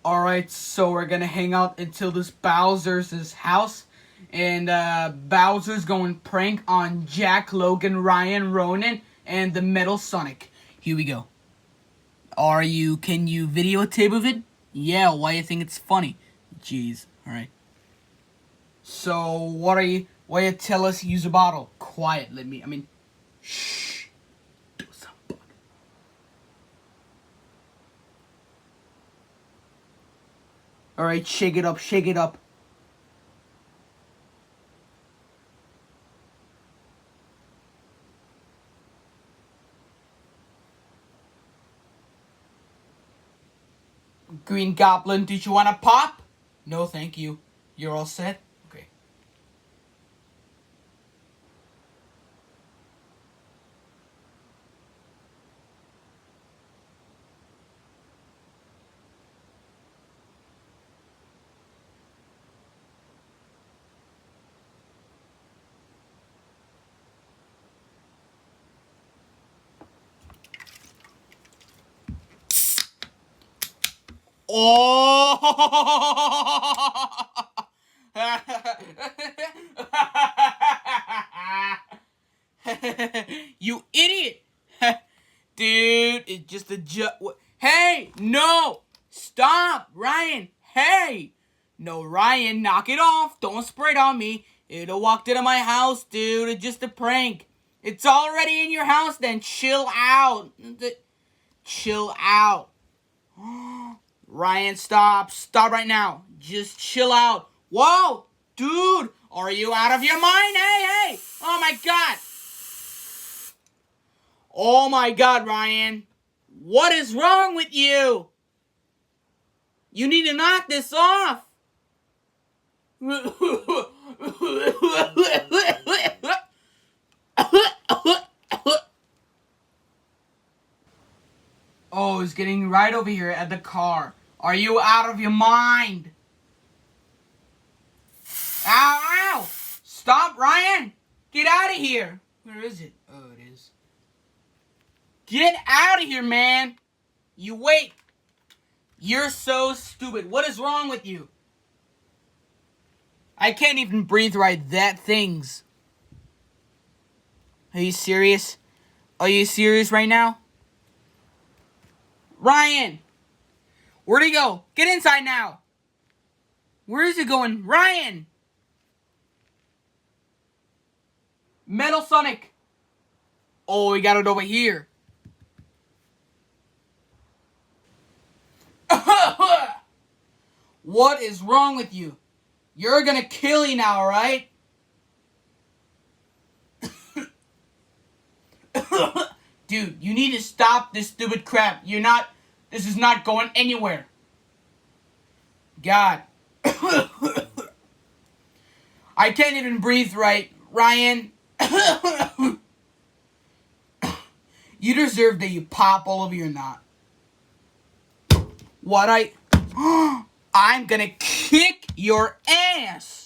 Alright, so we're gonna hang out until this Bowser's house. And Bowser's going prank on Jack Logan Ryan Ronan and the Metal Sonic. Here we go. Can you videotape of it? Yeah, why do you think it's funny? Jeez, alright. So, why do you tell us to use a bottle? Quiet, shh. Do something. Alright, shake it up, shake it up. Green Goblin, did you want to pop? No, thank you. You're all set? Okay. Oh! You idiot! Dude, it's just a Hey, no! Stop, Ryan! Hey! No, Ryan, knock it off. Don't spray it on me. It'll walk into my house, dude. It's just a prank. It's already in your house, then chill out. Chill out. Ryan, stop. Stop right now. Just chill out. Whoa! Dude! Are you out of your mind? Hey! Oh my god! Oh my god, Ryan. What is wrong with you? You need to knock this off. Oh, he's getting right over here at the car. Are you out of your mind? Ow, ow! Stop, Ryan! Get out of here! Where is it? Oh, it is. Get out of here, man! You wait! You're so stupid. What is wrong with you? I can't even breathe right. That thing's... Are you serious? Are you serious right now? Ryan! Where'd he go? Get inside now! Where is he going? Ryan! Metal Sonic! Oh, we got it over here. What is wrong with you? You're gonna kill you now, right? Dude, you need to stop this stupid crap. This is not going anywhere. God. I can't even breathe right. Ryan. You deserve that you pop all over your knot. I'm gonna kick your ass.